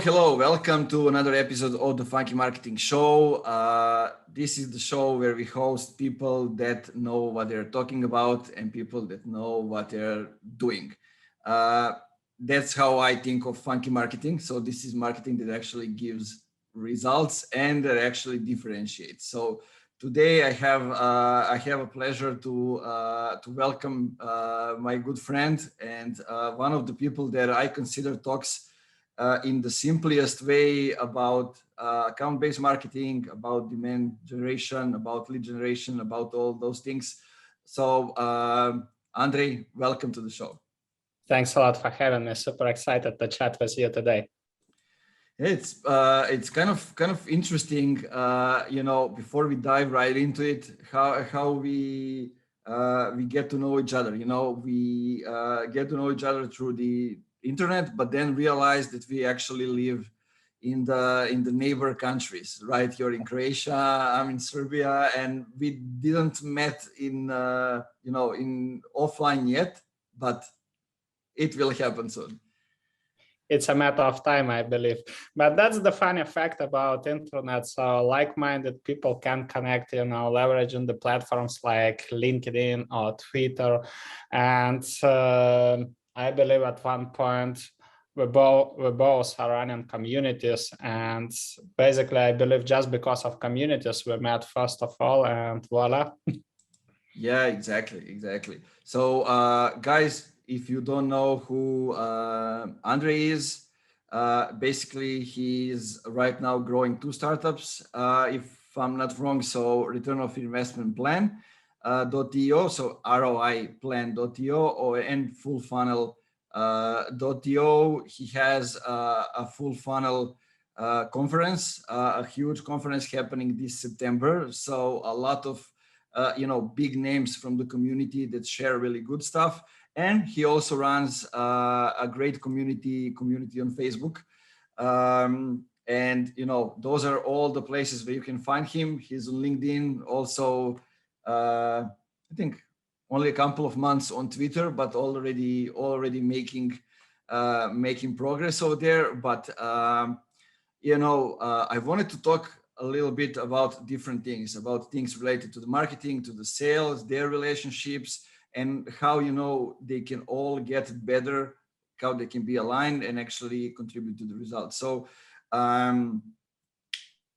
Hello. Welcome to another episode of the Funky Marketing Show. This is the show where we host people that know what they're talking about and people that know what they're doing. That's how I think of funky marketing. So this is marketing that actually gives results and that actually differentiates. So today I have a pleasure to welcome my good friend and one of the people that I consider talks in the simplest way about account-based marketing, about demand generation, about lead generation, about all those things. So Andrei, welcome to the show. Thanks a lot for having me. Super excited to chat with you today. It's kind of interesting, before we dive right into it, how we get to know each other. We get to know each other through the internet, but then realize that we actually live in the neighbor countries, right? You're in Croatia, I'm in Serbia, and we didn't met in in offline yet, but it will happen soon. It's a matter of time, I believe. But that's the funny fact about internet. So like-minded people can connect, leveraging the platforms like LinkedIn or Twitter. And I believe at one point we both are running communities, and basically I believe just because of communities we met first of all, and voila. Yeah, exactly. So guys, if you don't know who Andrei is, basically he's right now growing two startups, if I'm not wrong. So return of investment plan. .io, so ROI plan.io and full funnel .io. He has a full funnel conference, a huge conference happening this September. So a lot of big names from the community that share really good stuff. And he also runs a great community on Facebook. And those are all the places where you can find him. He's on LinkedIn also. I think only a couple of months on Twitter, but already making progress over there. But I wanted to talk a little bit about different things, about things related to the marketing, to the sales, their relationships, and how they can all get better, how they can be aligned and actually contribute to the results. So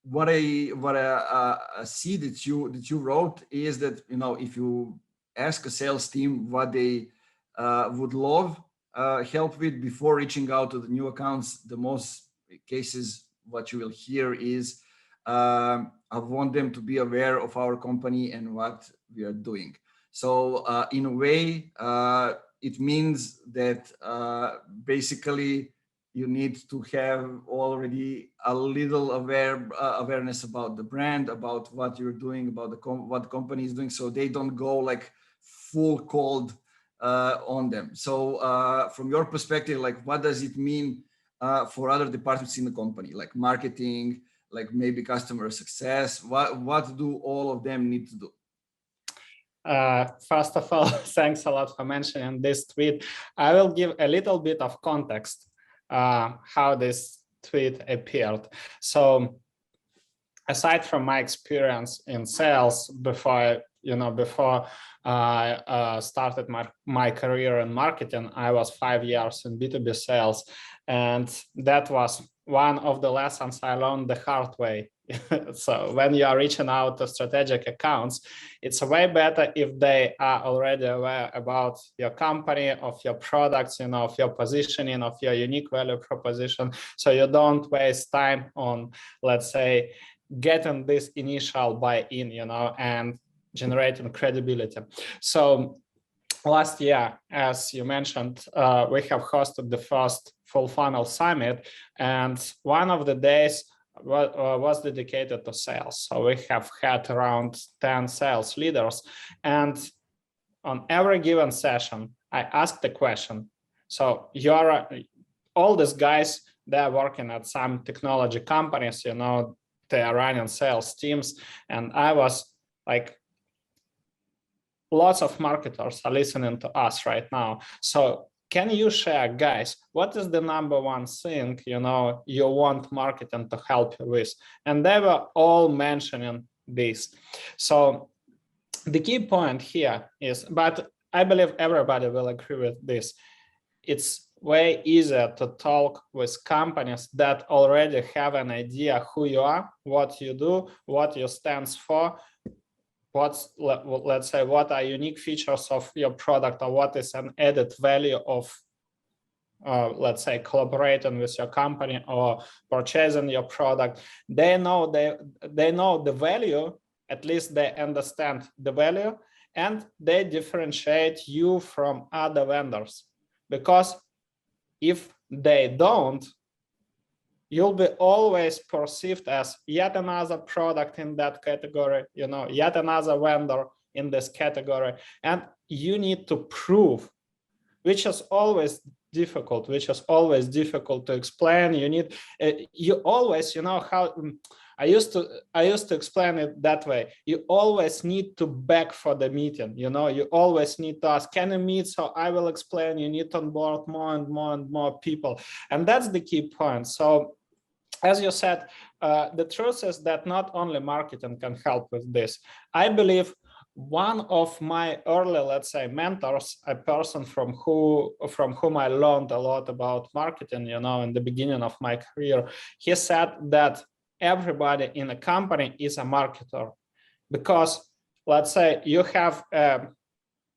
what I see that you wrote is that if you ask a sales team what they would love help with before reaching out to the new accounts, the most cases what you will hear is I want them to be aware of our company and what we are doing. So in a way, it means that basically you need to have already a little awareness about the brand, about what you're doing, about what the company is doing, so they don't go like full cold on them. So from your perspective, like what does it mean for other departments in the company, like marketing, like maybe customer success? What do all of them need to do? First of all, thanks a lot for mentioning this tweet. I will give a little bit of context how this tweet appeared. So aside from my experience in sales before I started my career in marketing, I was 5 years in B2B sales, and that was one of the lessons I learned the hard way. So when you are reaching out to strategic accounts, it's way better if they are already aware about your company, of your products, of your positioning, of your unique value proposition. So you don't waste time on, let's say, getting this initial buy-in, and generating credibility. So last year, as you mentioned, we have hosted the first full funnel summit, and one of the days was dedicated to sales. So we have had around 10 sales leaders, and on every given session, I asked the question. So all these guys, they're working at some technology companies, they are running sales teams, and I was like, lots of marketers are listening to us right now. So can you share, guys, what is the number one thing, you know, you want marketing to help you with? And they were all mentioning this. So the key point here is, but I believe everybody will agree with this, it's way easier to talk with companies that already have an idea who you are, what you do, what you stand for, what's, let's say, what are unique features of your product, or what is an added value of, let's say, collaborating with your company or purchasing your product. They know the value, at least they understand the value, and they differentiate you from other vendors. Because if they don't, you'll be always perceived as yet another product in that category, you know, yet another vendor in this category. And you need to prove, which is always difficult, to explain. You need, you always, you know, how I used to explain it that way. You always need to beg for the meeting, you know, you always need to ask, can you meet? So I will explain, you need to onboard more and more and more people. And that's the key point. So as you said, the truth is that not only marketing can help with this. I believe one of my early, let's say, mentors, a person from whom I learned a lot about marketing, you know, in the beginning of my career, he said that everybody in a company is a marketer. Because let's say you have,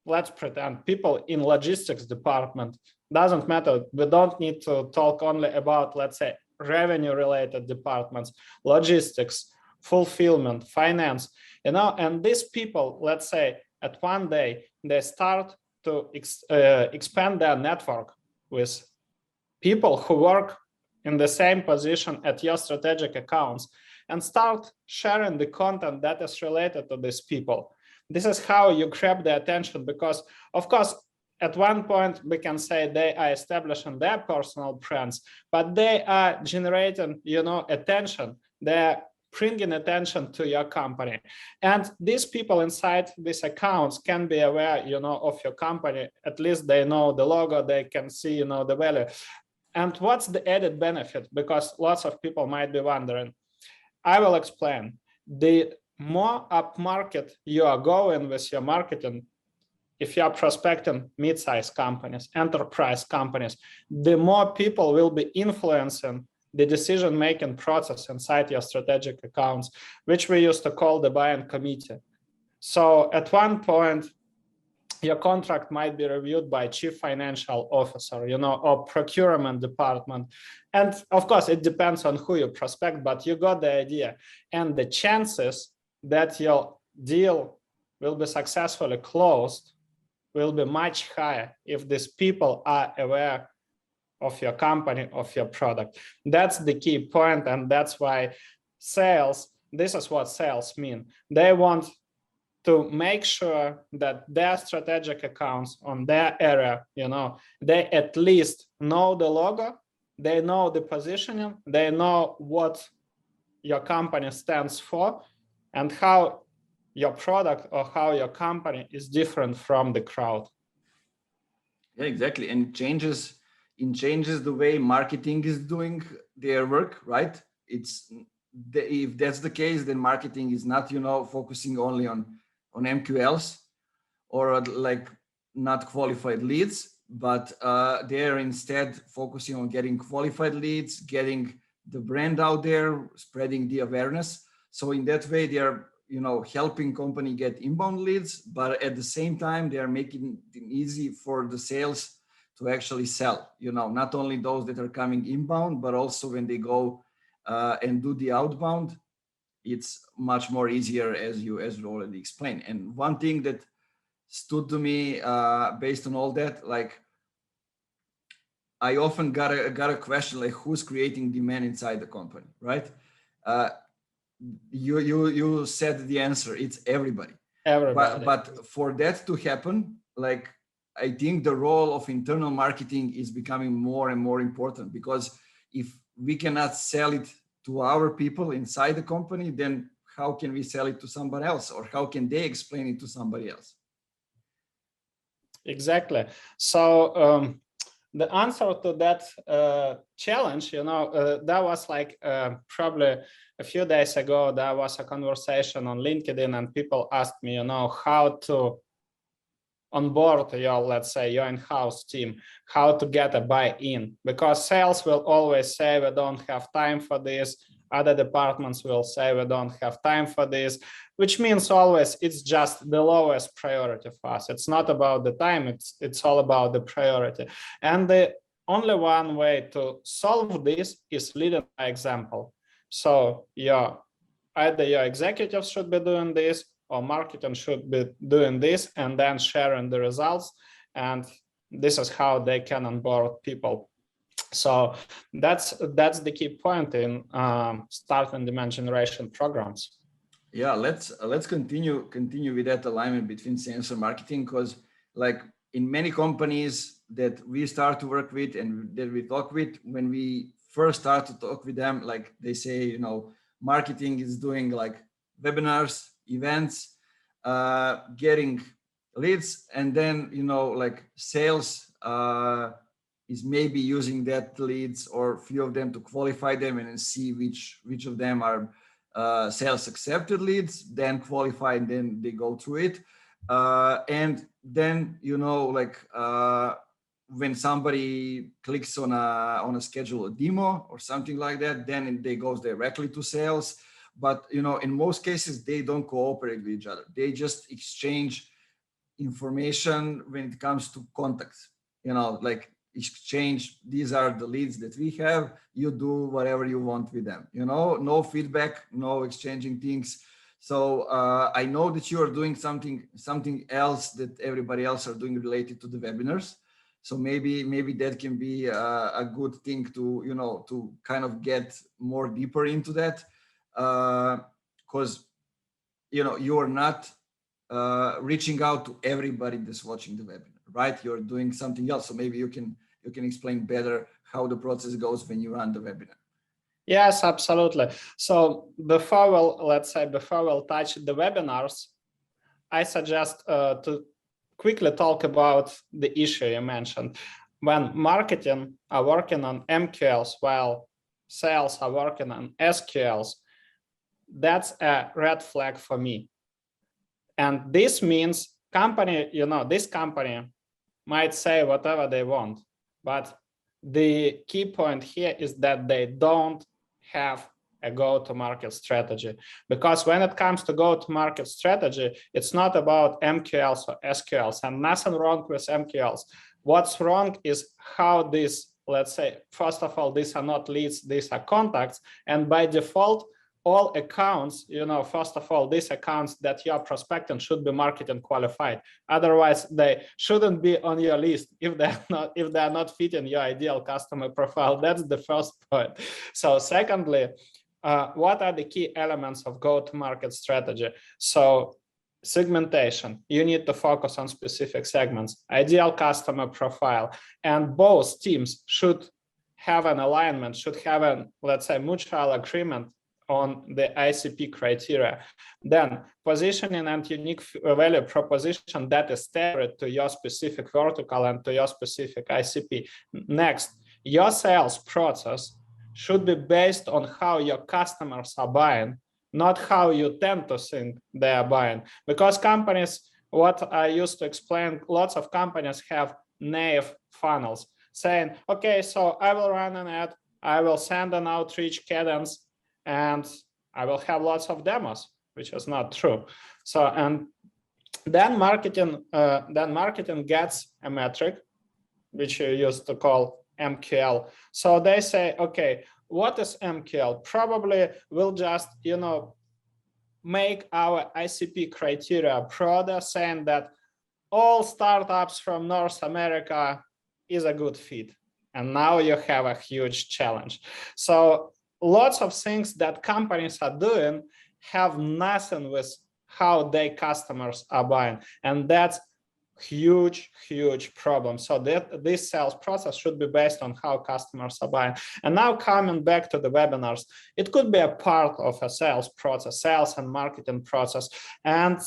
let's pretend, people in logistics department, doesn't matter, we don't need to talk only about, let's say, revenue related departments, logistics, fulfillment, finance, you know, and these people, let's say, at one day, they start to expand their network with people who work in the same position at your strategic accounts, and start sharing the content that is related to these people. This is how you grab the attention, because, of course, at one point we can say they are establishing their personal brands, but they are generating, you know, attention. They're bringing attention to your company, and these people inside these accounts can be aware, you know, of your company. At least they know the logo, they can see, you know, the value. And what's the added benefit? Because lots of people might be wondering. I will explain. The more upmarket you are going with your marketing, if you are prospecting mid-sized companies, enterprise companies, the more people will be influencing the decision-making process inside your strategic accounts, which we used to call the buying committee. So at one point, your contract might be reviewed by chief financial officer, you know, or procurement department. And of course, it depends on who you prospect, but you got the idea. And the chances that your deal will be successfully closed will be much higher if these people are aware of your company, of your product. That's the key point, and that's why sales, this is what sales mean. They want to make sure that their strategic accounts on their area, you know, they at least know the logo, they know the positioning, they know what your company stands for, and how your product or how your company is different from the crowd. Yeah, exactly. And it changes the way marketing is doing their work, right? If that's the case, then marketing is not, you know, focusing only on MQLs or like not qualified leads, but they're instead focusing on getting qualified leads, getting the brand out there, spreading the awareness. So in that way, they are, you know, helping company get inbound leads, but at the same time, they are making it easy for the sales to actually sell, you know, not only those that are coming inbound, but also when they go and do the outbound, it's much more easier, as you already explained. And one thing that stood to me based on all that, like I often got a question like, who's creating demand inside the company, right? You said the answer, it's everybody. But for that to happen, like I think the role of internal marketing is becoming more and more important, because if we cannot sell it to our people inside the company, then how can we sell it to somebody else, or how can they explain it to somebody else? Exactly. So the answer to that challenge, that was like probably a few days ago, there was a conversation on LinkedIn and people asked me, how to onboard your, let's say, your in-house team, how to get a buy-in, because sales will always say, we don't have time for this. Other departments will say, we don't have time for this, which means always it's just the lowest priority for us. It's not about the time, it's all about the priority. And the only one way to solve this is leading by example. So either your executives should be doing this, or marketing should be doing this, and then sharing the results. And this is how they can onboard people. So that's the key point in start and demand generation programs. Yeah, let's continue with that alignment between sales and marketing, because like in many companies that we start to work with and that we talk with, when we first start to talk with them, like they say, marketing is doing like webinars, events, getting leads, and then like sales is maybe using that leads or few of them to qualify them and then see which of them are sales accepted leads, then qualify, and then they go through it, and then like when somebody clicks on a schedule a demo or something like that, then they goes directly to sales. But in most cases they don't cooperate with each other. They just exchange information when it comes to contacts, like exchange, these are the leads that we have, you do whatever you want with them, no feedback, no exchanging things. So I know that you are doing something else that everybody else are doing related to the webinars. So maybe that can be a good thing to to kind of get more deeper into that, because you are not reaching out to everybody that's watching the webinar, right? You're doing something else. So maybe you can explain better how the process goes when you run the webinar. Yes, absolutely. So before we'll touch the webinars, I suggest to quickly talk about the issue you mentioned. When marketing are working on MQLs while sales are working on SQLs, that's a red flag for me. And this means this company might say whatever they want, but the key point here is that they don't have a go-to-market strategy. Because when it comes to go-to-market strategy, it's not about MQLs or SQLs, and nothing wrong with MQLs. What's wrong is how this, let's say, first of all, these are not leads, these are contacts, and by default, all accounts, first of all, these accounts that you're prospecting should be marketing qualified. Otherwise, they shouldn't be on your list if they're not fitting your ideal customer profile. That's the first point. So secondly, what are the key elements of go-to-market strategy? So segmentation, you need to focus on specific segments, ideal customer profile, and both teams should have an alignment, should have a, let's say, mutual agreement on the ICP criteria. Then positioning and unique value proposition that is tailored to your specific vertical and to your specific ICP. Next, your sales process should be based on how your customers are buying, not how you tend to think they are buying. Because companies, what I used to explain, lots of companies have naive funnels saying, okay, so I will run an ad, I will send an outreach cadence, and I will have lots of demos, which is not true. So, and then marketing gets a metric, which you used to call MQL. So they say, okay, what is MQL? Probably we'll just, make our ICP criteria broader, saying that all startups from North America is a good fit. And now you have a huge challenge. So lots of things that companies are doing have nothing with how their customers are buying. And that's huge problem. So this sales process should be based on how customers are buying. And now coming back to the webinars, it could be a part of a sales process, sales and marketing process. And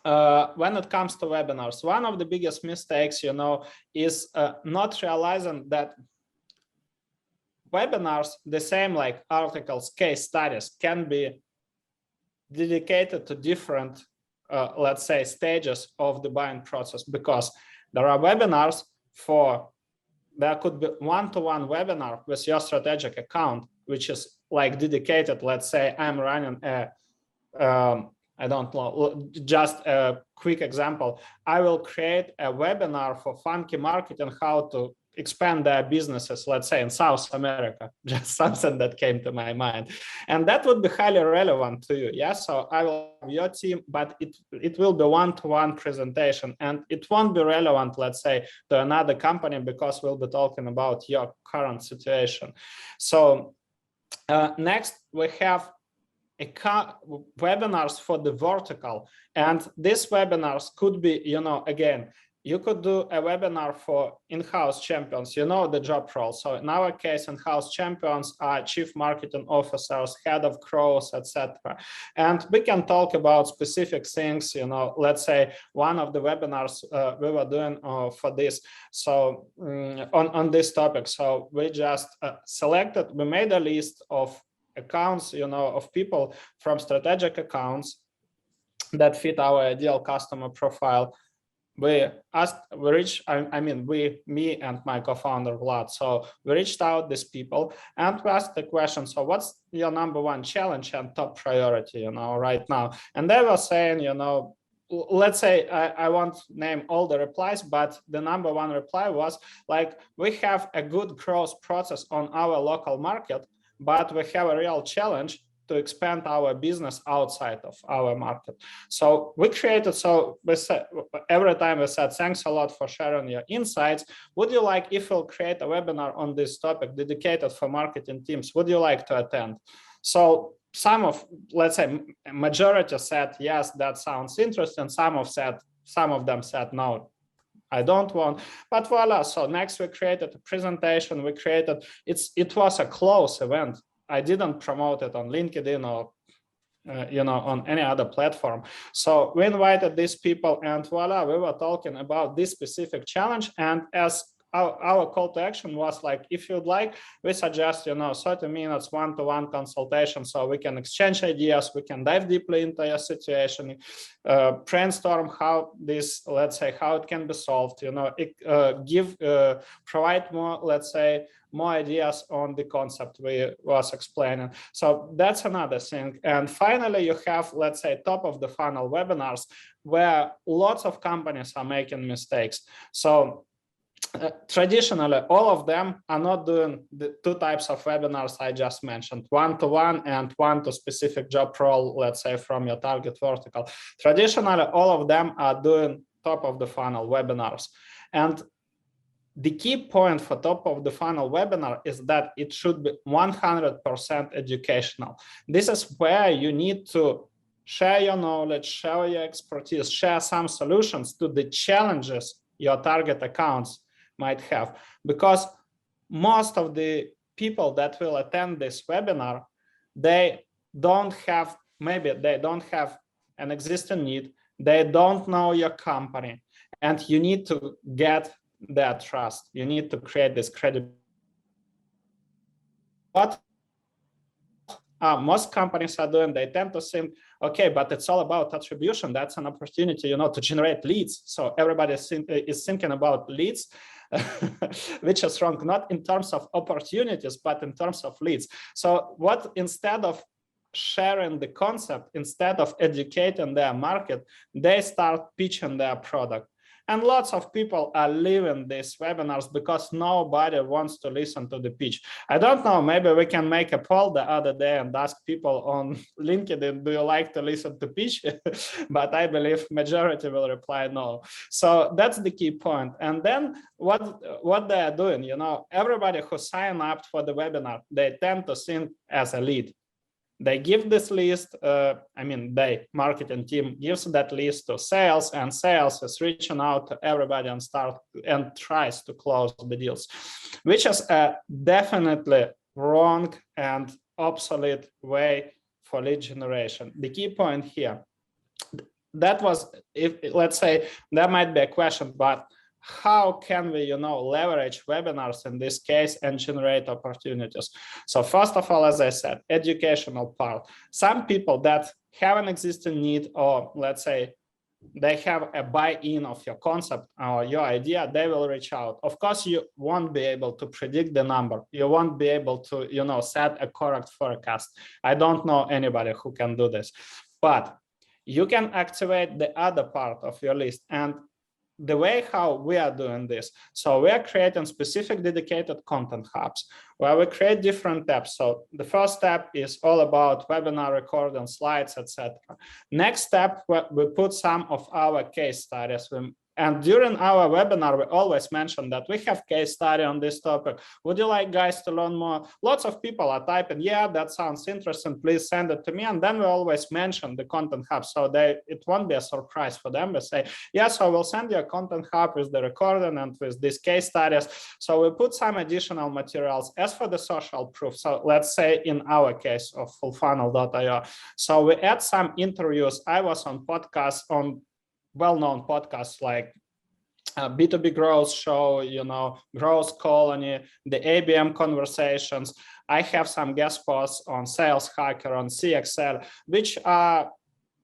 when it comes to webinars, one of the biggest mistakes, is not realizing that webinars, the same like articles, case studies, can be dedicated to different, let's say, stages of the buying process, because there are webinars there could be one-to-one webinar with your strategic account, which is like dedicated. Let's say I'm running I don't know, just a quick example. I will create a webinar for Funky Marketing, how to expand their businesses, let's say in South America, just something that came to my mind. And that would be highly relevant to you. Yeah, so I will have your team, but it will be one-to-one presentation, and it won't be relevant, let's say, to another company, because we'll be talking about your current situation. So next we have webinars for the vertical, and these webinars could be, again, you could do a webinar for in-house champions, the job role. So in our case, in-house champions are chief marketing officers, head of growth, etc. And we can talk about specific things, let's say one of the webinars we were doing for this. So on this topic, so we just we made a list of accounts, of people from strategic accounts that fit our ideal customer profile. Me and my co-founder Vlad. So we reached out these people and we asked the question, so what's your number one challenge and top priority, right now? And they were saying, let's say I won't name all the replies, but the number one reply was like, we have a good growth process on our local market, but we have a real challenge to expand our business outside of our market. So we created, we said, every time we said, thanks a lot for sharing your insights. Would you like, if we'll create a webinar on this topic dedicated for marketing teams, would you like to attend? So let's say majority said, yes, that sounds interesting. Some of them said, no, I don't want, but voila. So next we created a presentation. It was a closed event. I didn't promote it on LinkedIn or, on any other platform. So we invited these people and voila, we were talking about this specific challenge. And as our call to action was like, if you'd like, we suggest, 30 minutes one-to-one consultation, so we can exchange ideas, we can dive deeply into your situation, brainstorm how how it can be solved, provide more, let's say, more ideas on the concept we was explaining. So that's another thing. And finally, you have, let's say, top of the funnel webinars where lots of companies are making mistakes. So traditionally, all of them are not doing the two types of webinars I just mentioned, one-to-one and one to specific job role, let's say, from your target vertical. Traditionally, all of them are doing top of the funnel webinars. And the key point for top of the funnel webinar is that it should be 100% educational. This is where you need to share your knowledge, share your expertise, share some solutions to the challenges your target accounts might have, because most of the people that will attend this webinar, they don't have an existing need, they don't know your company, and you need to get their trust. You need to create this credibility. What most companies are doing, they tend to think, okay, but it's all about attribution. That's an opportunity, to generate leads. So everybody is thinking about leads, which is wrong, not in terms of opportunities, but in terms of leads. So instead of sharing the concept, instead of educating their market, they start pitching their product. And lots of people are leaving these webinars because nobody wants to listen to the pitch. I don't know, maybe we can make a poll the other day and ask people on LinkedIn, do you like to listen to pitch? But I believe majority will reply no. So that's the key point. And then what they are doing, everybody who sign up for the webinar, they tend to think as a lead. They give this list, the marketing team gives that list to sales, and sales is reaching out to everybody and tries to close the deals, which is a definitely wrong and obsolete way for lead generation. The key point here, that was, if let's say there might be a question, but how can we, leverage webinars in this case and generate opportunities? So first of all, as I said, educational part. Some people that have an existing need, or let's say they have a buy-in of your concept or your idea, they will reach out. Of course, you won't be able to predict the number. You won't be able to, set a correct forecast. I don't know anybody who can do this, but you can activate the other part of your list. And the way how we are doing this, so we are creating specific dedicated content hubs where we create different tabs. So the first tab is all about webinar recording, slides, etc. Next step, we put some of our case studies. And during our webinar, we always mention that we have case study on this topic. Would you like guys to learn more? Lots of people are typing, yeah, that sounds interesting, please send it to me. And then we always mention the content hub. So it won't be a surprise for them. We say, yes, I will send you a content hub with the recording and with these case studies. So we put some additional materials. As for the social proof, so let's say in our case of fullfunnel.io, so we add some interviews. I was on podcasts, on well-known podcasts like B2B Growth Show, Growth Colony, the ABM Conversations. I have some guest posts on Sales Hacker, on CXL, which are,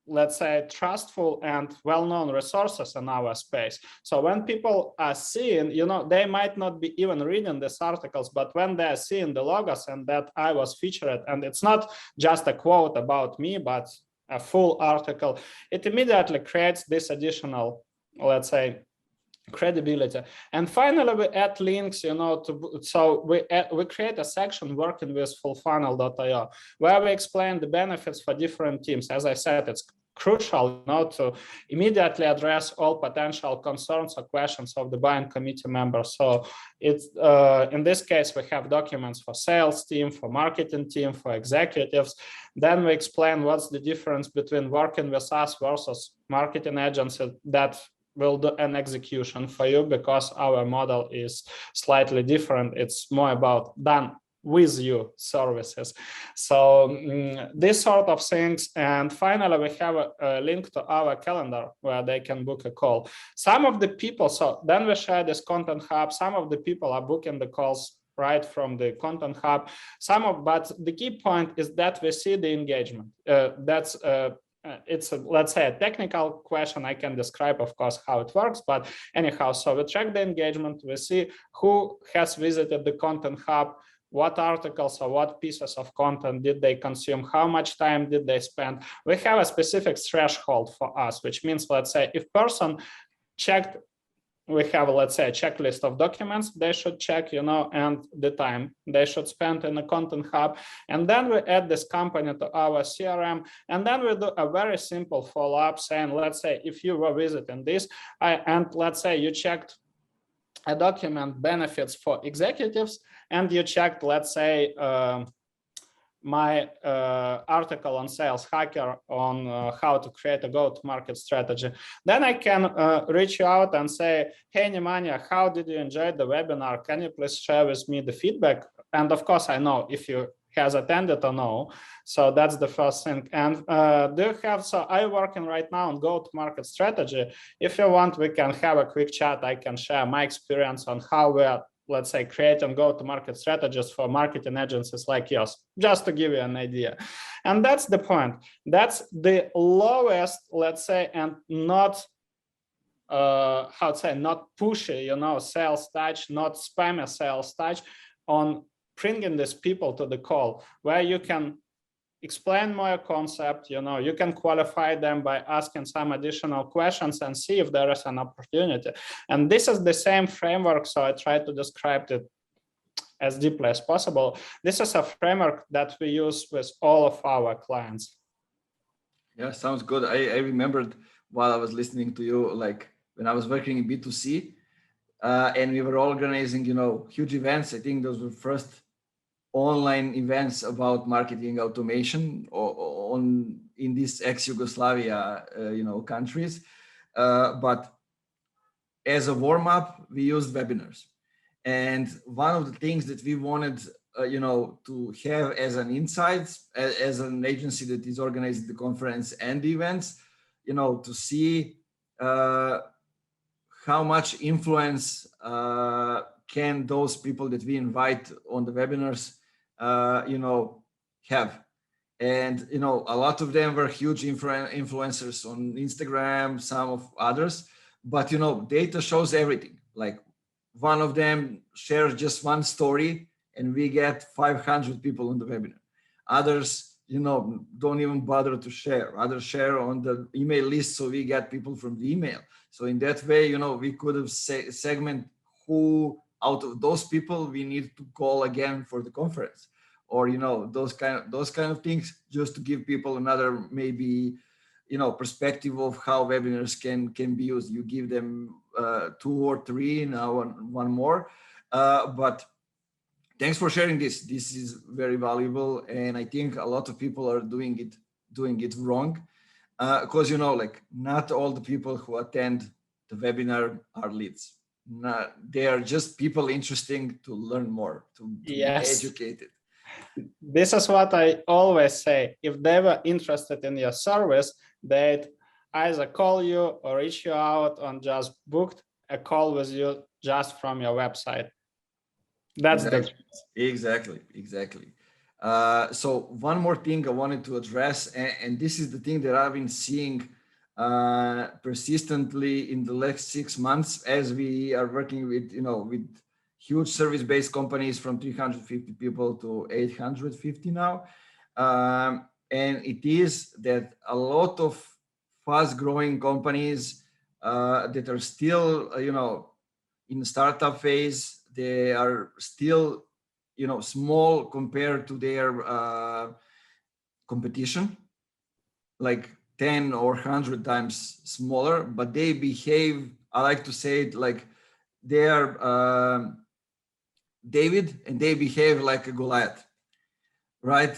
let's say, trustful and well-known resources in our space. So when people are seeing, they might not be even reading these articles, but when they're seeing the logos and that I was featured, and it's not just a quote about me, but a full article, it immediately creates this additional, let's say, credibility. And finally, we add links, so we create a section working with fullfunnel.io where we explain the benefits for different teams. As I said, it's crucial to immediately address all potential concerns or questions of the buying committee members. So it's in this case, we have documents for sales team, for marketing team, for executives. Then we explain what's the difference between working with us versus marketing agency that will do an execution for you, because our model is slightly different. It's more about done with you services. So these sort of things. And finally, we have a link to our calendar where they can book a call. Some of the people, so then we share this content hub. Some of the people are booking the calls right from the content hub. But the key point is that we see the engagement. It's let's say a technical question. I can describe, of course, how it works, but anyhow, so we track the engagement. We see who has visited the content hub, what articles or what pieces of content did they consume, how much time did they spend. We have a specific threshold for us, which means, let's say, if person checked, we have, let's say, a checklist of documents they should check, and the time they should spend in the content hub. And then we add this company to our CRM. And then we do a very simple follow-up saying, let's say, if you were visiting this, and let's say you checked a document benefits for executives, and you checked, let's say, my article on Sales Hacker on how to create a go-to-market strategy. Then I can reach you out and say, hey, Nemanja, how did you enjoy the webinar? Can you please share with me the feedback? And of course, I know if you has attended or no. So that's the first thing. And so I'm working right now on go-to-market strategy. If you want, we can have a quick chat. I can share my experience on how we are, let's say, create and go-to-market strategies for marketing agencies like yours, just to give you an idea. And that's the point. That's the lowest, let's say, and not, not pushy, sales touch, not spammy sales touch on bringing these people to the call, where you can explain more concept, you can qualify them by asking some additional questions and see if there is an opportunity. And this is the same framework, so I try to describe it as deeply as possible. This is a framework that we use with all of our clients. Yeah, sounds good. I remembered while I was listening to you, like when I was working in B2C, and we were organizing, huge events. I think those were first online events about marketing automation in these ex-Yugoslavia, countries. But as a warm-up, we used webinars. And one of the things that we wanted, to have as an insight, as an agency that is organizing the conference and the events, to see how much influence can those people that we invite on the webinars, have. And, a lot of them were huge influencers on Instagram, some of others, but, data shows everything. Like one of them shares just one story and we get 500 people on the webinar. Others, don't even bother to share. Others share on the email list, so we get people from the email. So in that way, we could have segment who out of those people we need to call again for the conference, or those kind of things, just to give people another maybe perspective of how webinars can be used. You give them 2 or 3, now one more, but thanks for sharing this. This is very valuable, and I think a lot of people are doing it wrong, because like not all the people who attend the webinar are leads. They are just people interesting to learn more, to be educated. This is what I always say. If they were interested in your service, they'd either call you or reach you out and just booked a call with you just from your website. That's exactly. So one more thing I wanted to address, and this is the thing that I've been seeing persistently in the last 6 months, as we are working with with huge service-based companies from 350 people to 850 now, and it is that a lot of fast-growing companies that are still in the startup phase, they are still small compared to their competition, like 10 or 100 times smaller, but they behave, I like to say it, like they are David, and they behave like a Goliath, right?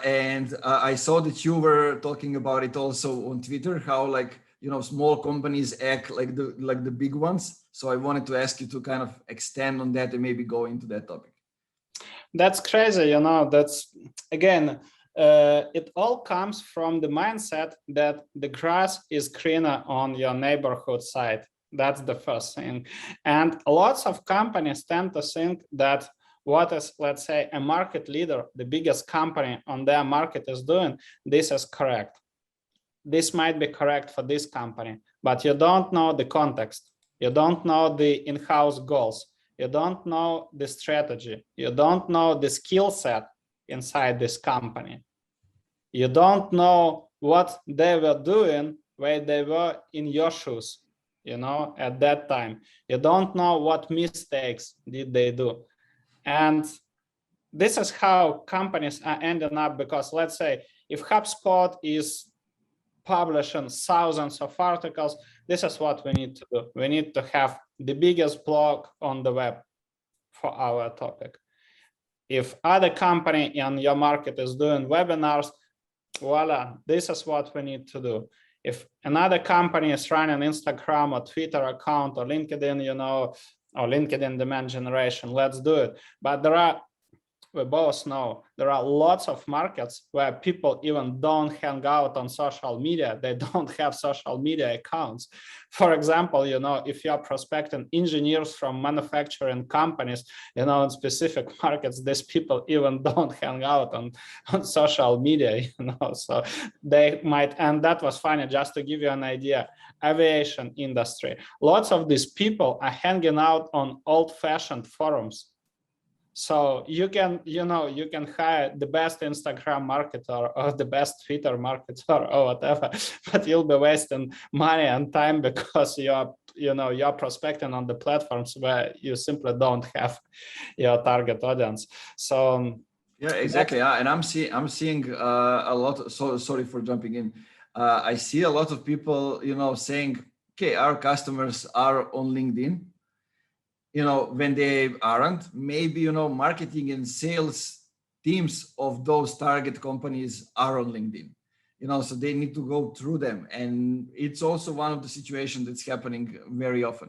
And I saw that you were talking about it also on Twitter, how like small companies act like the big ones. So I wanted to ask you to kind of extend on that and maybe go into that topic. That's crazy, that's, again, it all comes from the mindset that the grass is greener on your neighborhood side. That's the first thing. And lots of companies tend to think that what is, let's say, a market leader, the biggest company on their market is doing, this is correct. This might be correct for this company, but you don't know the context. You don't know the in-house goals. You don't know the strategy. You don't know the skill set inside this company. You don't know what they were doing when they were in your shoes, at that time. You don't know what mistakes did they do. And this is how companies are ending up, because let's say if HubSpot is publishing thousands of articles, this is what we need to do. We need to have the biggest blog on the web for our topic. If other company in your market is doing webinars, voila, this is what we need to do. If another company is running Instagram or Twitter account or LinkedIn, or LinkedIn demand generation, let's do it. But we both know there are lots of markets where people even don't hang out on social media. They don't have social media accounts. For example, if you're prospecting engineers from manufacturing companies, in specific markets, these people even don't hang out on social media, so they might, and that was funny, just to give you an idea, aviation industry. Lots of these people are hanging out on old-fashioned forums. So you can hire the best Instagram marketer or the best Twitter marketer or whatever, but you'll be wasting money and time because you're prospecting on the platforms where you simply don't have your target audience. So yeah, exactly. And I'm seeing a lot. So sorry for jumping in. I see a lot of people, saying, okay, our customers are on LinkedIn. When they aren't, maybe, marketing and sales teams of those target companies are on LinkedIn, so they need to go through them. And it's also one of the situations that's happening very often.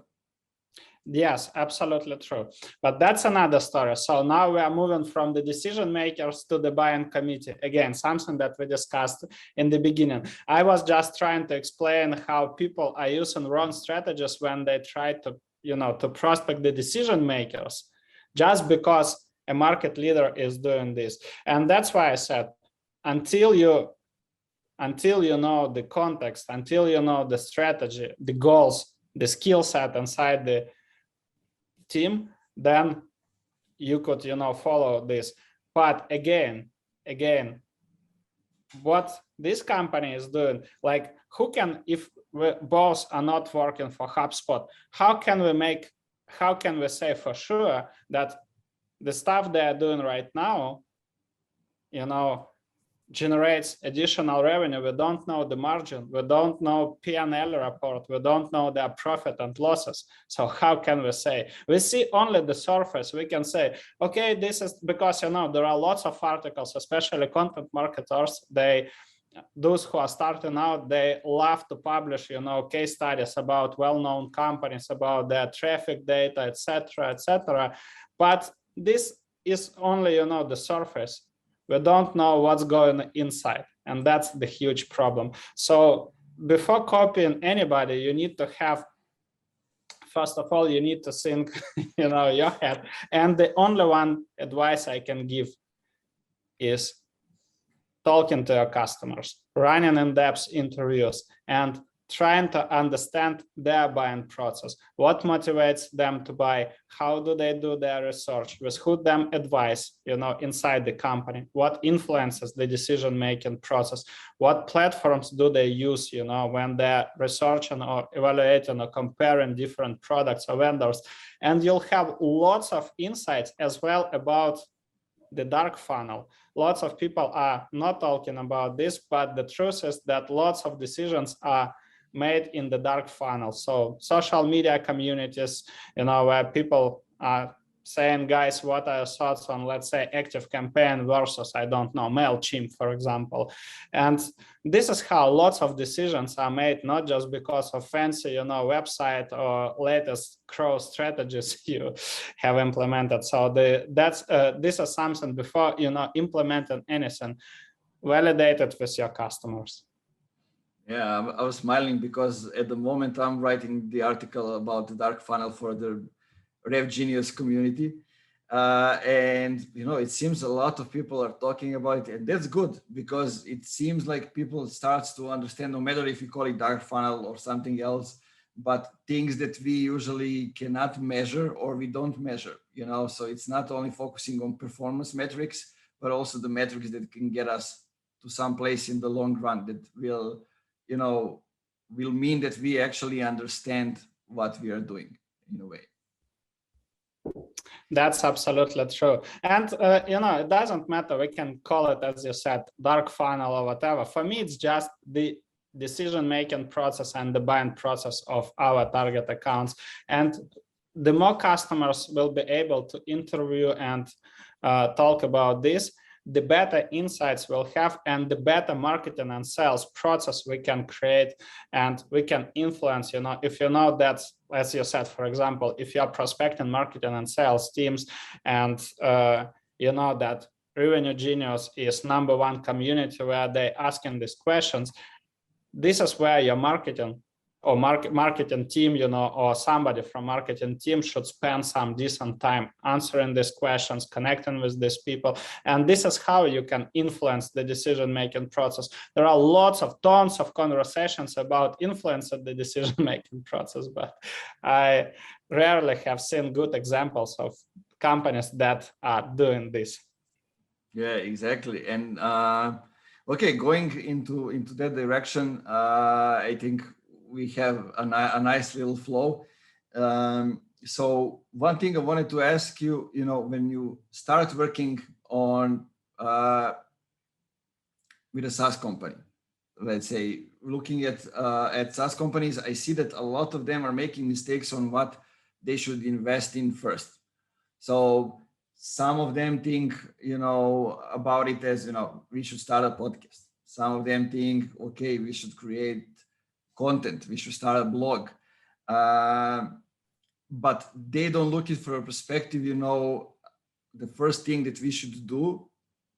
Yes, absolutely true. But that's another story. So now we are moving from the decision makers to the buying committee. Again, something that we discussed in the beginning. I was just trying to explain how people are using wrong strategies when they try to, to prospect the decision makers, just because a market leader is doing this. And that's why I said, until you know the context, until you know the strategy, the goals, the skill set inside the team, then you could follow this. But again, what this company is doing, like, who can, if we both are not working for HubSpot, how can we say for sure that the stuff they are doing right now generates additional revenue? We don't know the margin, we don't know P&L report, we don't know their profit and losses. So how can we say? We see only the surface. We can say, okay, this is because there are lots of articles, especially content marketers, those who are starting out, they love to publish case studies about well-known companies, about their traffic data, etc. But this is only the surface. We don't know what's going inside, and that's the huge problem. So before copying anybody, you need to have, first of all, you need to think your head. And the only one advice I can give is talking to your customers, running in-depth interviews, and trying to understand their buying process. What motivates them to buy? How do they do their research? With who them advise, inside the company? What influences the decision-making process? What platforms do they use, when they're researching or evaluating or comparing different products or vendors? And you'll have lots of insights as well about the dark funnel. Lots of people are not talking about this, but the truth is that lots of decisions are made in the dark funnel. So social media communities, where people are saying, guys, what are your thoughts on, let's say, active campaign versus, I don't know, MailChimp, for example. And this is how lots of decisions are made, not just because of fancy, website or latest growth strategies you have implemented. So this is something before, implementing anything, validate it with your customers. Yeah, I was smiling because at the moment I'm writing the article about the dark funnel for the Rev Genius community. And, it seems a lot of people are talking about it, and that's good because it seems like people starts to understand, no matter if you call it dark funnel or something else, but things that we usually cannot measure or we don't measure, so it's not only focusing on performance metrics, but also the metrics that can get us to some place in the long run that will mean that we actually understand what we are doing in a way. That's absolutely true. And, it doesn't matter. We can call it, as you said, dark funnel or whatever. For me, it's just the decision-making process and the buying process of our target accounts. And the more customers will be able to interview and talk about this, the better insights we'll have and the better marketing and sales process we can create, and we can influence, if that, as you said, for example, if you're prospecting marketing and sales teams and that Revenue Genius is #1 community where they're asking these questions, this is where your marketing or marketing team, or somebody from marketing team should spend some decent time answering these questions, connecting with these people. And this is how you can influence the decision-making process. There are tons of conversations about influencing the decision-making process, but I rarely have seen good examples of companies that are doing this. Yeah, exactly. And okay, going into that direction, I think we have a nice little flow. So one thing I wanted to ask you, when you start working on with a SaaS company, let's say, looking at SaaS companies, I see that a lot of them are making mistakes on what they should invest in first. So some of them think, about it as, we should start a podcast. Some of them think, okay, we should create content, we should start a blog. but they don't look it from a perspective, the first thing that we should do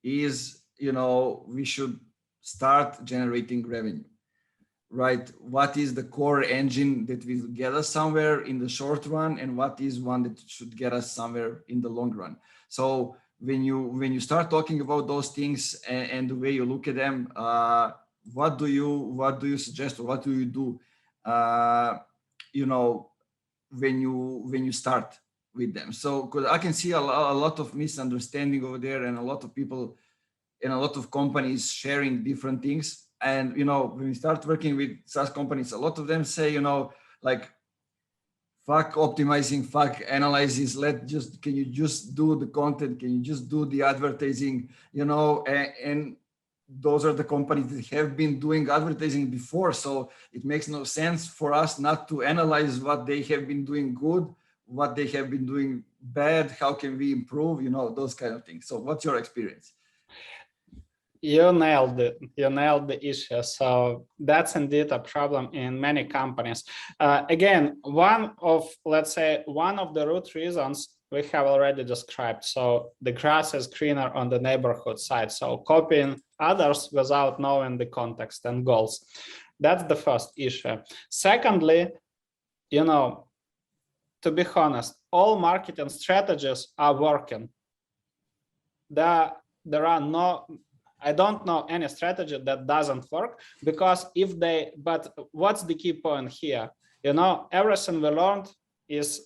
is, we should start generating revenue, right? What is the core engine that will get us somewhere in the short run, and what is one that should get us somewhere in the long run? So when you start talking about those things and the way you look at them, what do you suggest, or what do you do, when you start with them? So because I can see a lot of misunderstanding over there, and a lot of people and a lot of companies sharing different things. And when we start working with SaaS companies, a lot of them say, like, fuck optimizing, fuck analysis, can you just do the content, can you just do the advertising, and those are the companies that have been doing advertising before. So it makes no sense for us not to analyze what they have been doing good, what they have been doing bad, how can we improve, those kind of things. So what's your experience? You nailed it. You nailed the issue. So that's indeed a problem in many companies. Again, one of the root reasons we have already described. So the grass is greener on the neighborhood side. So copying others without knowing the context and goals. That's the first issue. Secondly, to be honest, all marketing strategies are working. There are no, I don't know any strategy that doesn't work, because but what's the key point here? Everything we learned is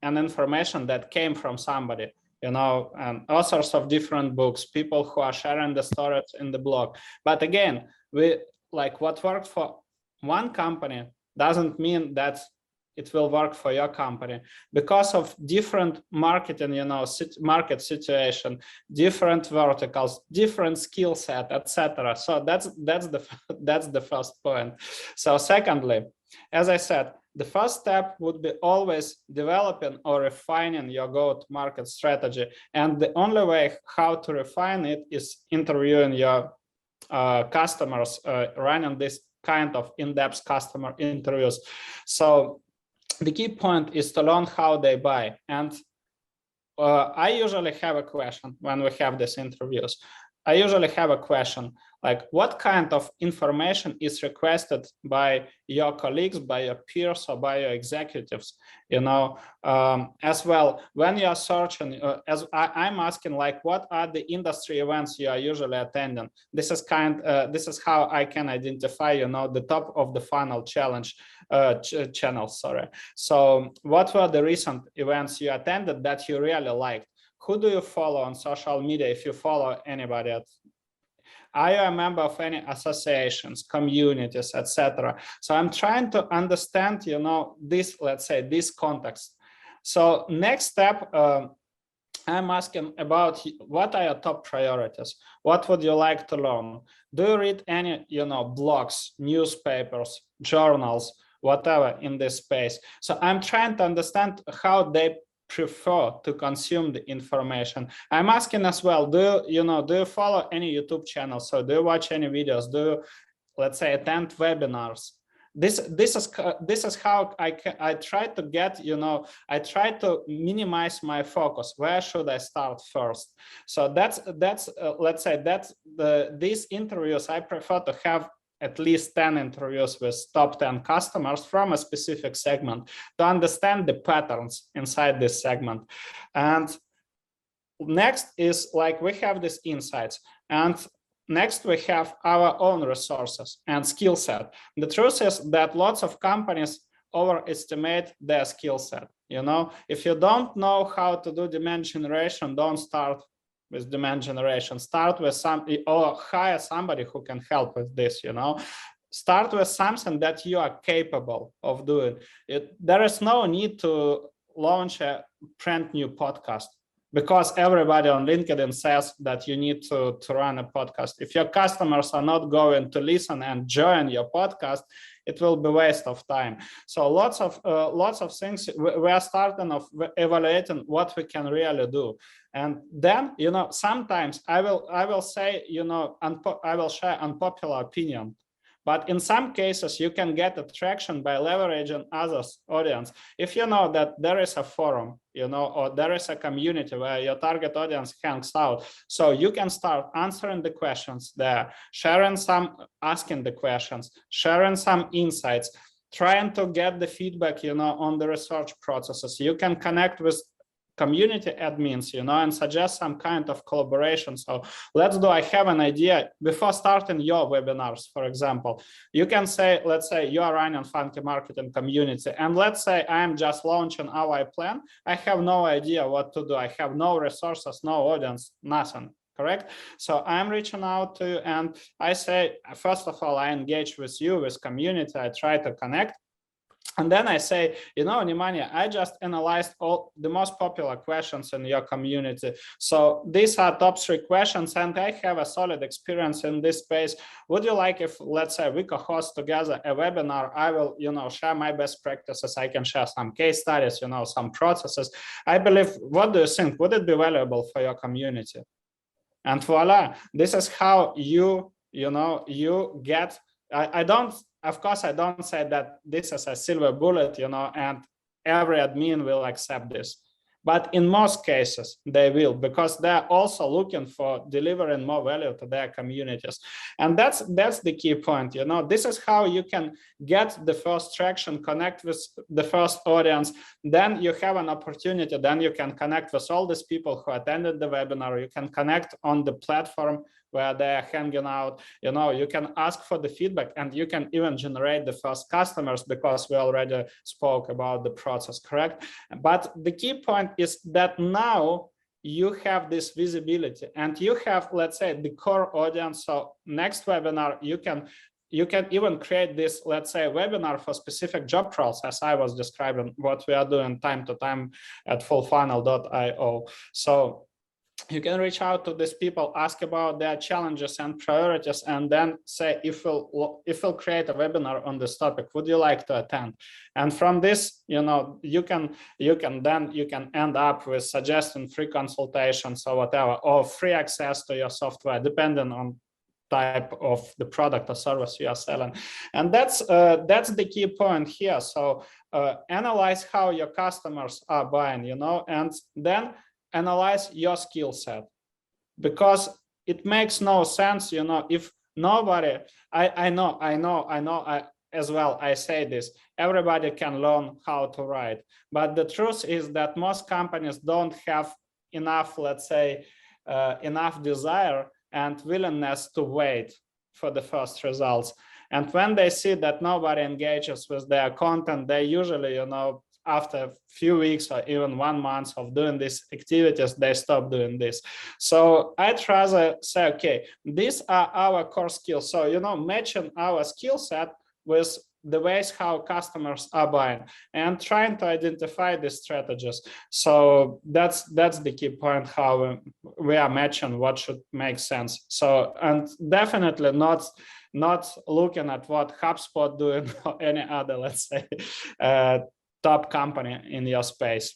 an information that came from somebody, and authors of different books, people who are sharing the stories in the blog. But again, what worked for one company doesn't mean that it will work for your company, because of different marketing, market situation, different verticals, different skill set, etc. So that's the first point. So secondly, as I said, the first step would be always developing or refining your go-to-market strategy, and the only way how to refine it is interviewing your customers, running this kind of in-depth customer interviews. So the key point is to learn how they buy. And I usually have a question when we have these interviews. I usually have a question like, what kind of information is requested by your colleagues, by your peers, or by your executives? As well, when you are searching, I'm asking, like, what are the industry events you are usually attending? This is how I can identify, the top of the funnel challenge channels. Sorry. So, what were the recent events you attended that you really liked? Who do you follow on social media, if you follow anybody? Are you a member of any associations, communities, etc.? So I'm trying to understand, this, let's say, this context. So next step, I'm asking about what are your top priorities? What would you like to learn? Do you read any, blogs, newspapers, journals, whatever in this space? So I'm trying to understand how they prefer to consume the information. I'm asking as well, do you follow any YouTube channels? So do you watch any videos? Do you, let's say, attend webinars? This is how I try to get, I try to minimize my focus. Where should I start first? So that's let's say these interviews, I prefer to have at least 10 interviews with top 10 customers from a specific segment to understand the patterns inside this segment. And next is, like, we have these insights, and next we have our own resources and skill set. The truth is that lots of companies overestimate their skill set. If you don't know how to do demand generation, don't start with demand generation. Start with or hire somebody who can help with this. Start with something that you are capable of doing. There is no need to launch a brand new podcast, because everybody on LinkedIn says that you need to run a podcast. If your customers are not going to listen and join your podcast, it will be a waste of time. So lots of things. We are starting of evaluating what we can really do. And then, sometimes I will say, I will share unpopular opinion, But in some cases, you can get attraction by leveraging others' audience. If you know that there is a forum, or there is a community where your target audience hangs out, so you can start answering the questions there, asking the questions, sharing some insights, trying to get the feedback, on the research processes. You can connect with community admins, and suggest some kind of collaboration. So I have an idea before starting your webinars, for example. You can say, let's say you are running Funky Marketing community, and let's say I am just launching ROI plan. I have no idea what to do. I have no resources, no audience, nothing. Correct? So I'm reaching out to you and I say, first of all, I engage with you, with community. I try to connect. And then I say, Nemanja, I just analyzed all the most popular questions in your community. So these are top 3 questions, and I have a solid experience in this space. Would you like if, let's say, we co-host together a webinar? I will, share my best practices. I can share some case studies, some processes. I believe, what do you think? Would it be valuable for your community? And voila, this is how you get, of course, I don't say that this is a silver bullet, and every admin will accept this. But in most cases, they will, because they're also looking for delivering more value to their communities. And that's the key point. This is how you can get the first traction, connect with the first audience. Then you have an opportunity. Then you can connect with all these people who attended the webinar. You can connect on the platform where they are hanging out. You can ask for the feedback, and you can even generate the first customers, because we already spoke about the process, correct? But the key point is that now you have this visibility, and you have, let's say, the core audience. So next webinar, you can even create this, let's say, webinar for specific job roles, as I was describing what we are doing time to time at fullfunnel.io. So you can reach out to these people, ask about their challenges and priorities, and then say, if we'll create a webinar on this topic, would you like to attend? And from this, you can end up with suggesting free consultations or whatever, or free access to your software, depending on type of the product or service you are selling. And that's the key point here. So analyze how your customers are buying, and then analyze your skill set, because it makes no sense, if nobody, I know, as well, I say this, everybody can learn how to write, but the truth is that most companies don't have enough, let's say, enough desire and willingness to wait for the first results. And when they see that nobody engages with their content, they usually, after a few weeks or even 1 month of doing these activities, they stop doing this. So I'd rather say, okay, these are our core skills. So, matching our skill set with the ways how customers are buying and trying to identify these strategies. So that's the key point, how we are matching what should make sense. So, and definitely not looking at what HubSpot doing or any other, let's say, top company in your space.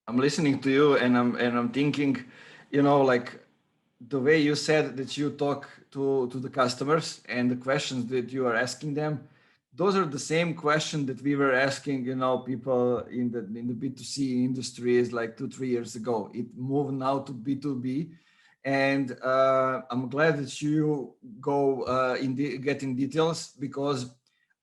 I'm listening to you, and I'm thinking, like the way you said that you talk to the customers and the questions that you are asking them, those are the same questions that we were asking, people in the B2C industries like 2-3 years ago. It moved now to B2B, and I'm glad that you go getting details, because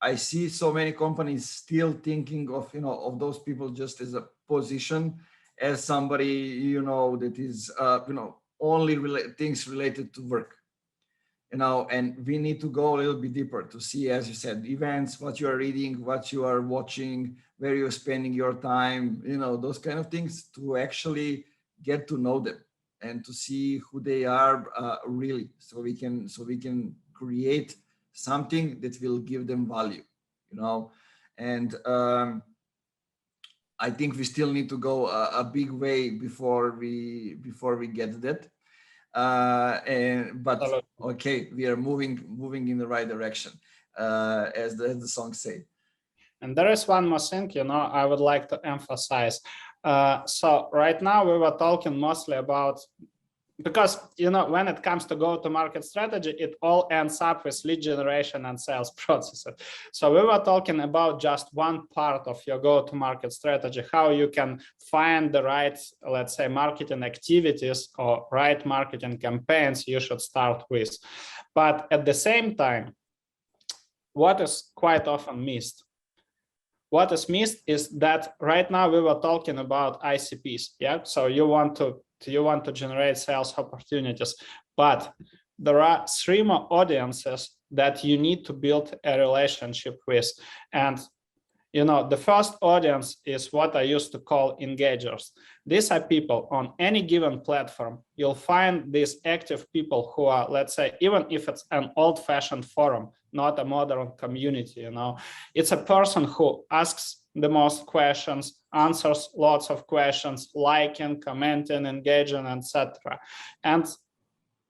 I see so many companies still thinking of, of those people just as a position, as somebody, that is, only things related to work, and we need to go a little bit deeper to see, as you said, events, what you are reading, what you are watching, where you're spending your time, those kind of things, to actually get to know them and to see who they are really, so we can create something that will give them value, and I think we still need to go a big way before we get that. But okay, we are moving in the right direction, as the song say. And there is one more thing, I would like to emphasize. So right now we were talking mostly about because, you know, when it comes to go-to-market strategy, it all ends up with lead generation and sales processes. So we were talking about just one part of your go-to-market strategy, how you can find the right, let's say, marketing activities or right marketing campaigns you should start with. But at the same time, what is quite often missed? What is missed is that right now we were talking about ICPs, yeah? So you want to generate sales opportunities, but there are 3 more audiences that you need to build a relationship with. And, you know, the first audience is what I used to call engagers. These are people on any given platform. You'll find these active people who are, let's say, even if it's an old-fashioned forum, not a modern community, you know, it's a person who asks the most questions, answers lots of questions, liking, commenting, engaging, etc. And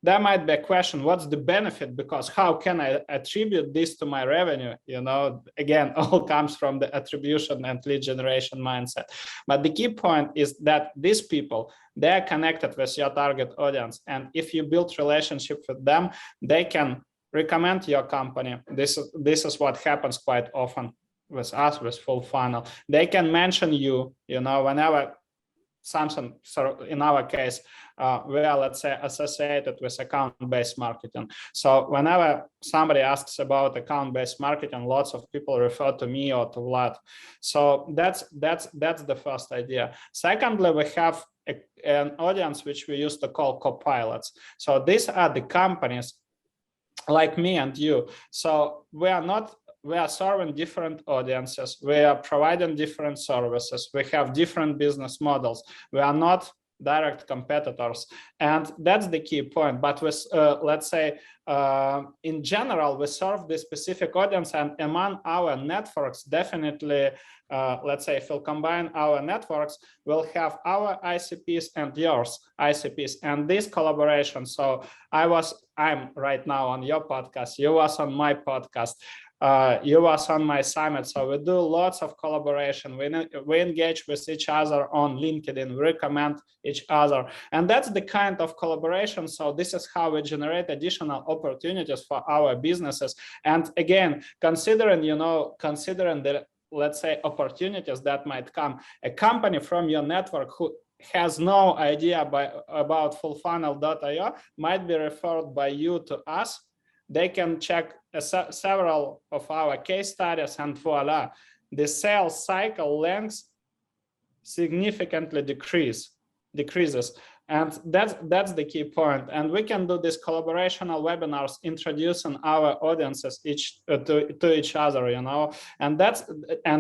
there might be a question, what's the benefit? Because how can I attribute this to my revenue? You know, again, all comes from the attribution and lead generation mindset. But the key point is that these people, they're connected with your target audience. And if you build relationship with them, they can recommend your company. This is what happens quite often with us, with full funnel. They can mention you, you know, whenever something, so in our case, we are, let's say, associated with account-based marketing. So whenever somebody asks about account-based marketing, lots of people refer to me or to Vlad. So that's the first idea. Secondly, we have an audience which we used to call co-pilots. So these are the companies like me and you. So we are serving different audiences. We are providing different services. We have different business models. We are not direct competitors. And that's the key point. But with, let's say, in general, we serve this specific audience, and among our networks, definitely, let's say, if we'll combine our networks, we'll have our ICPs and yours ICPs, and this collaboration. So I'm right now on your podcast, you was on my podcast, you was on my summit. So we do lots of collaboration. We engage with each other on LinkedIn, we recommend each other. And that's the kind of collaboration. So this is how we generate additional opportunities for our businesses. And again, considering the, let's say, opportunities that might come, a company from your network who has no idea about fullfunnel.io might be referred by you to us. They can check several of our case studies, and voila, the sales cycle length significantly decreases. And that's the key point. And we can do these collaborational webinars, introducing our audiences to each other, you know, and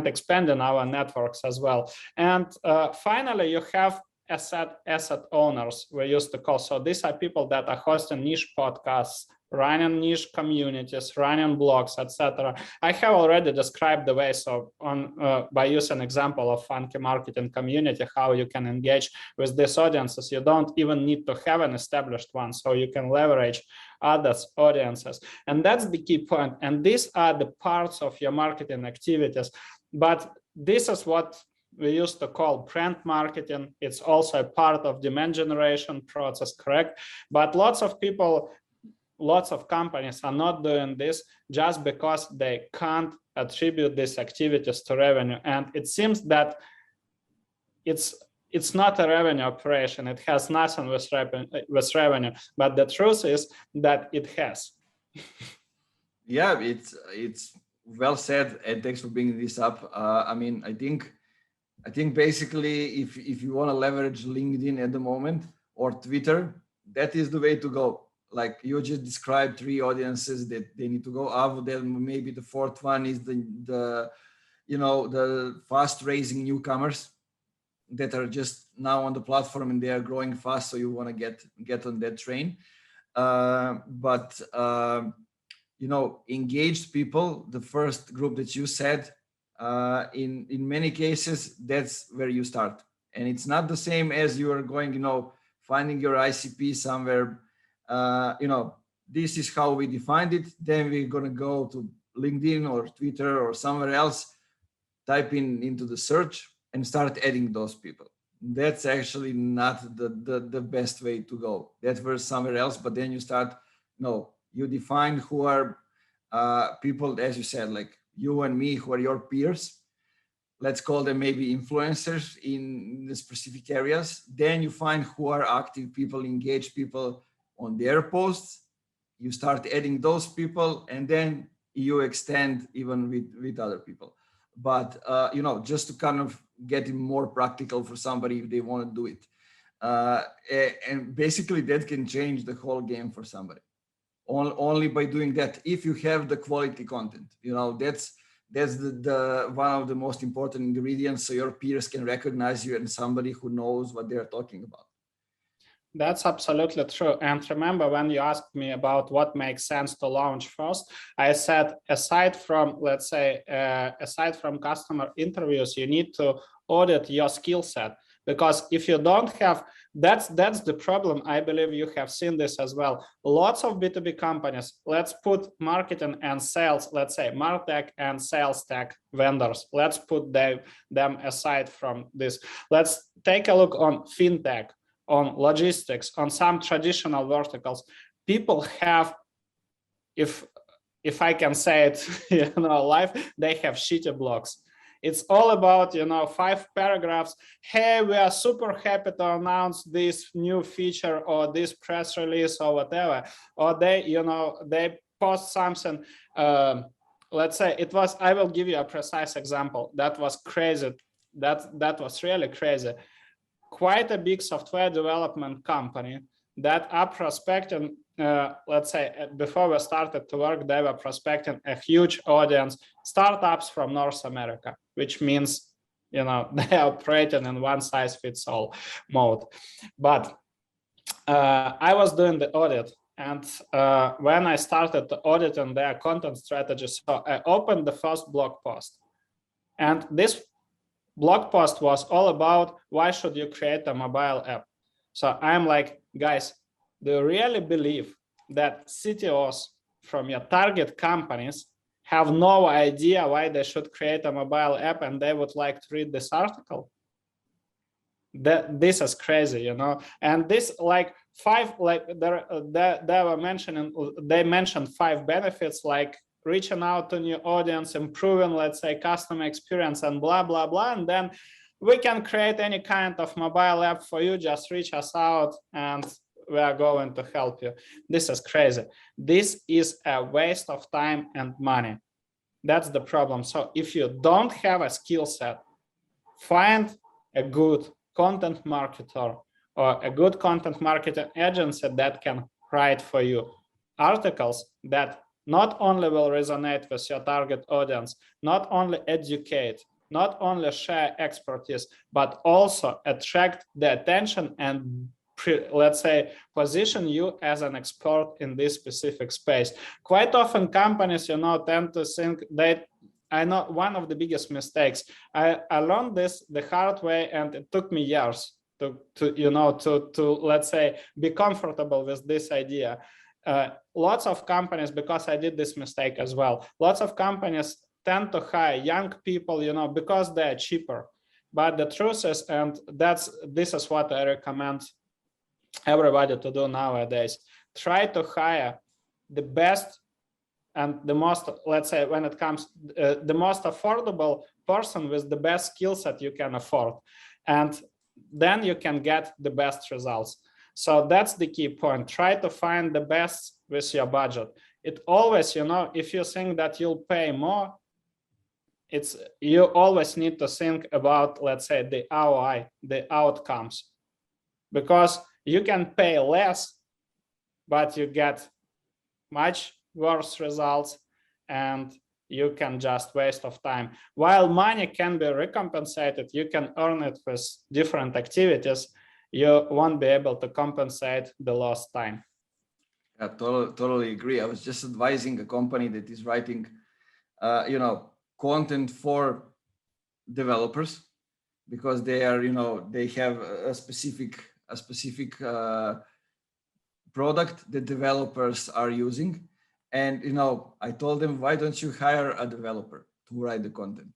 expanding our networks as well. And finally, you have asset owners, we used to call. So these are people that are hosting niche podcasts, running niche communities, running blogs, etc. I have already described the way, so by using an example of Funky Marketing community, how you can engage with these audiences. You don't even need to have an established one, so you can leverage others' audiences. And that's the key point. And these are the parts of your marketing activities. But this is what we used to call brand marketing. It's also a part of demand generation process, correct? But lots of people, lots of companies are not doing this just because they can't attribute these activities to revenue. And it seems that it's not a revenue operation. It has nothing with revenue, but the truth is that it has. Yeah, it's well said, and thanks for bringing this up. I mean, I think basically, if you want to leverage LinkedIn at the moment or Twitter, that is the way to go. Like you just described 3 audiences that they need to go. Then maybe the 4th one is the fast raising newcomers that are just now on the platform and they are growing fast. So you want to get on that train. Engaged people, the first group that you said, in many cases, that's where you start. And it's not the same as you are going, finding your ICP somewhere. This is how we defined it. Then we're going to go to LinkedIn or Twitter or somewhere else, type into the search and start adding those people. that's actually not the best way to go. That was somewhere else, but then you start, you define who are people, as you said, like you and me, who are your peers. Let's call them maybe influencers in the specific areas. Then you find who are active people, engaged people on their posts. You start adding those people, and then you extend even with other people. But just to kind of get it more practical for somebody if they want to do it, and basically that can change the whole game for somebody. Only by doing that, if you have the quality content, that's the one of the most important ingredients, so your peers can recognize you and somebody who knows what they're talking about. That's absolutely true. And remember, when you asked me about what makes sense to launch first, I said, aside from, let's say, aside from customer interviews, you need to audit your skill set. Because if you don't have, that's the problem. I believe you have seen this as well. Lots of B2B companies, let's put marketing and sales, let's say MarTech and sales tech vendors. Let's put them aside from this. Let's take a look on fintech, on logistics, on some traditional verticals. People have, if I can say it, live, they have shitty blogs. It's all about, 5 paragraphs. Hey, we are super happy to announce this new feature or this press release or whatever. Or they post something. Let's say it was, I will give you a precise example. That was crazy. That was really crazy. Quite a big software development company that are prospecting, let's say before we started to work, they were prospecting a huge audience, startups from North America, which means, they are operating in one size fits all mode. But I was doing the audit, and when I started to auditing their content strategy, so I opened the first blog post, and this blog post was all about why should you create a mobile app. So I'm like, guys, do you really believe that CTOs from your target companies have no idea why they should create a mobile app and they would like to read this article? This is crazy, and this like 5, like they mentioned 5 benefits, like reaching out to new audience, improving, let's say, customer experience, and blah, blah, blah. And then we can create any kind of mobile app for you. Just reach us out and we are going to help you. This is crazy. This is a waste of time and money. That's the problem. So if you don't have a skill set, find a good content marketer or a good content marketing agency that can write for you articles that not only will resonate with your target audience, not only educate, not only share expertise, but also attract the attention and, let's say, position you as an expert in this specific space. Quite often companies, tend to think that, I know one of the biggest mistakes, I learned this the hard way, and it took me years to let's say, be comfortable with this idea. Lots of companies, because I did this mistake as well, lots of companies tend to hire young people, because they're cheaper. But the truth is, and this is what I recommend everybody to do nowadays, try to hire the best and the most, let's say, when it comes, the most affordable person with the best skill set you can afford. And then you can get the best results. So that's the key point. Try to find the best with your budget. It always, if you think that you'll pay more, you always need to think about, let's say, the ROI, the outcomes, because you can pay less, but you get much worse results and you can just waste of time. While money can be recompensated, you can earn it with different activities, you won't be able to compensate the lost time. I totally agree. I was just advising a company that is writing, content for developers, because they are, they have a specific product that developers are using. And, I told them, why don't you hire a developer to write the content?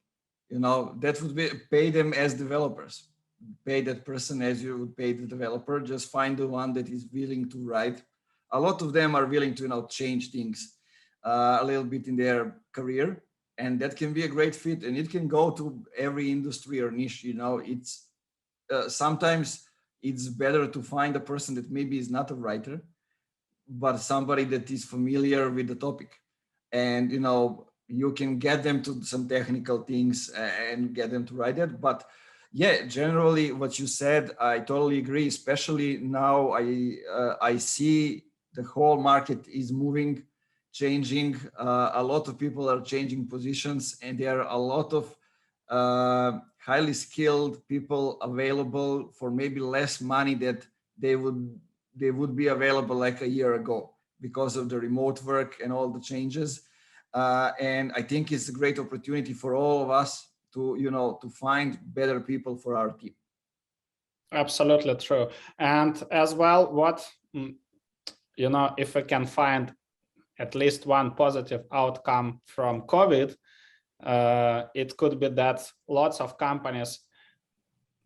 That would pay them as developers. pay that person as you would pay the developer. Just find the one that is willing to write. A lot of them are willing to, change things a little bit in their career, and that can be a great fit. And it can go to every industry or niche. It's sometimes it's better to find a person that maybe is not a writer, but somebody that is familiar with the topic, and you can get them to some technical things and get them to write it. But yeah, generally what you said, I totally agree. Especially now, I see the whole market is moving, changing. A lot of people are changing positions, and there are a lot of highly skilled people available for maybe less money that they would be available like a year ago, because of the remote work and all the changes. And I think it's a great opportunity for all of us to find better people for our team. Absolutely true. And as well, what, if we can find at least one positive outcome from COVID, it could be that lots of companies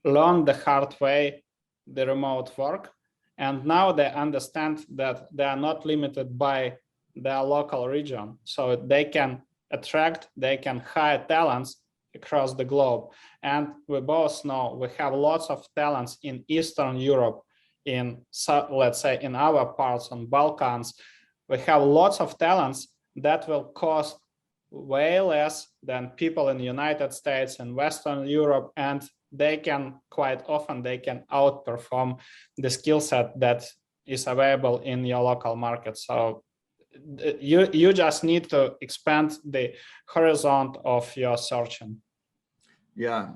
learned the hard way the remote work, and now they understand that they are not limited by their local region, so they can attract, they can hire talents across the globe. And we both know we have lots of talents in Eastern Europe, let's say in our parts on Balkans. We have lots of talents that will cost way less than people in the United States and Western Europe, and they can quite often outperform the skill set that is available in your local market. So you just need to expand the horizon of your searching. Yeah,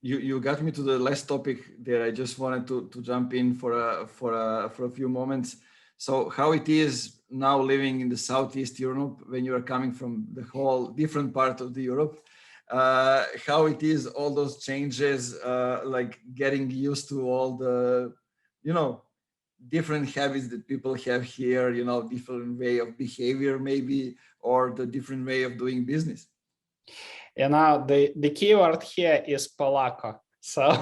you got me to the last topic there. I just wanted to jump in for a few moments. So how it is now living in the Southeast Europe, when you are coming from the whole different part of the Europe, how it is, all those changes, like getting used to all the, different habits that people have here, different way of behavior maybe, or the different way of doing business. The keyword here is Polako. So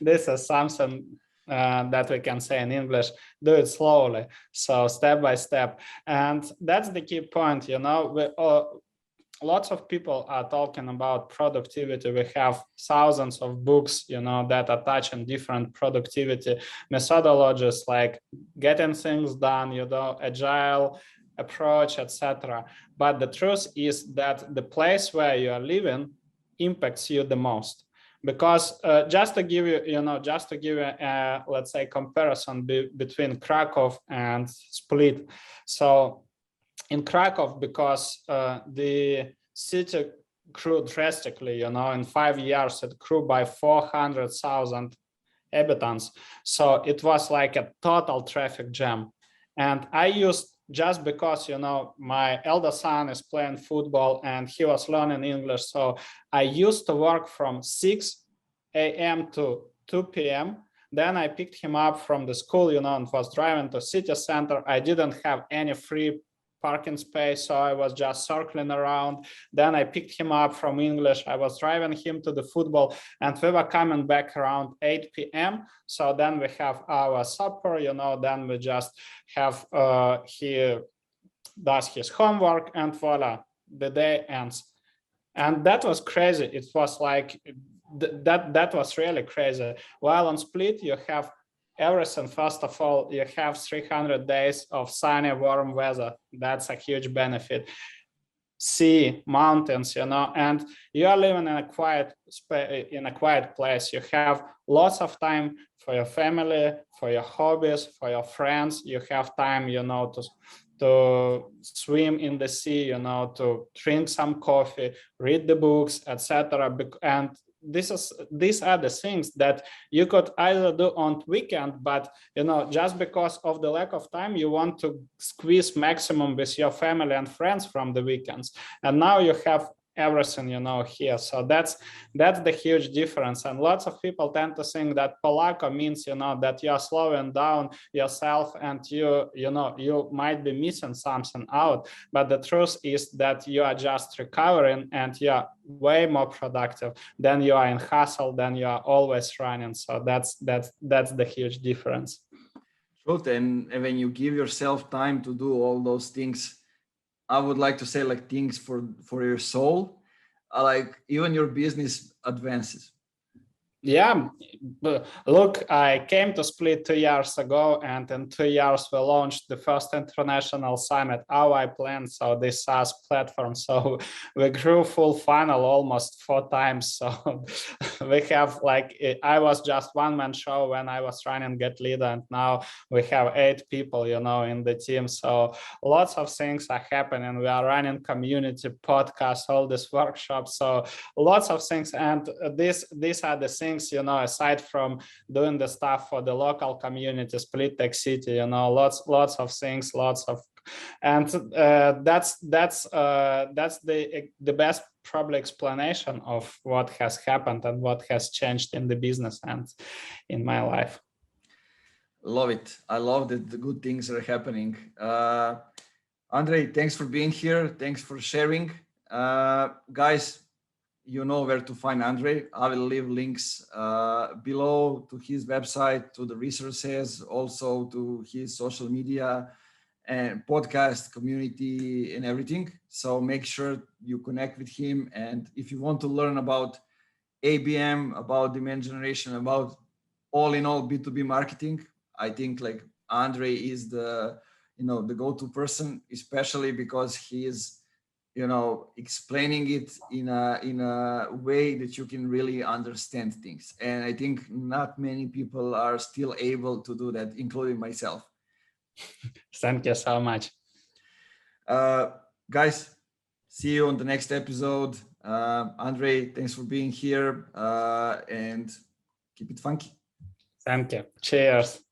this is something that we can say in English, do it slowly, so step by step. And that's the key point. Lots of people are talking about productivity. We have thousands of books, that are touching different productivity methodologies, like getting things done, agile approach, etc. But the truth is that the place where you are living impacts you the most. Because just to give you, let's say, comparison between Krakow and Split. So in Krakow, because the city grew drastically, in 5 years, it grew by 400,000 inhabitants. So it was like a total traffic jam. And I used, just because, my elder son is playing football and he was learning English. So I used to work from 6 a.m. to 2 p.m. Then I picked him up from the school, and was driving to city center. I didn't have any free parking space, so I was just circling around. Then I picked him up from English. I was driving him to the football, and we were coming back around 8 p.m. So then we have our supper, then we just have, he does his homework, and voila, the day ends. And that was crazy. It was like, that was really crazy. While on Split, you have everything. First of all, you have 300 days of sunny, warm weather. That's a huge benefit. Sea, mountains, and you are living in a quiet space, in a quiet place. You have lots of time for your family, for your hobbies, for your friends. You have time, to swim in the sea, to drink some coffee, read the books, etc. And these are the things that you could either do on weekend, but just because of the lack of time, you want to squeeze maximum with your family and friends from the weekends. And now you have everything, here. So that's the huge difference. And lots of people tend to think that Polako means, that you're slowing down yourself and you might be missing something out. But the truth is that you are just recovering and you're way more productive than you are in hustle, than you are always running. So that's the huge difference. Truth. And when you give yourself time to do all those things, I would like to say like things for your soul, like even your business advances. Yeah, look, I came to Split 2 years ago, and in 2 years we launched the first international summit, I Plan, so this SaaS platform. So we grew full funnel almost 4 times. So we have I was just one-man show when I was running Get Leader, and now we have 8 people, in the team. So lots of things are happening. We are running community podcasts, all these workshops. So lots of things, and these are the things, aside from doing the stuff for the local community, Split Tech City, lots of things, and that's the best probably explanation of what has happened and what has changed in the business and in my life. Love it. I love that the good things are happening. Andrei, thanks for being here. Thanks for sharing. Guys, you know where to find Andrei. I will leave links below to his website, to the resources, also to his social media and podcast community and everything. So make sure you connect with him. And if you want to learn about ABM, about demand generation, about all in all B2B marketing, I think like Andrei is the go-to person, especially because he is explaining it in a way that you can really understand things. And I think not many people are still able to do that, including myself. Thank you so much. Guys, see you on the next episode. Andrei, thanks for being here, and keep it funky. Thank you. Cheers.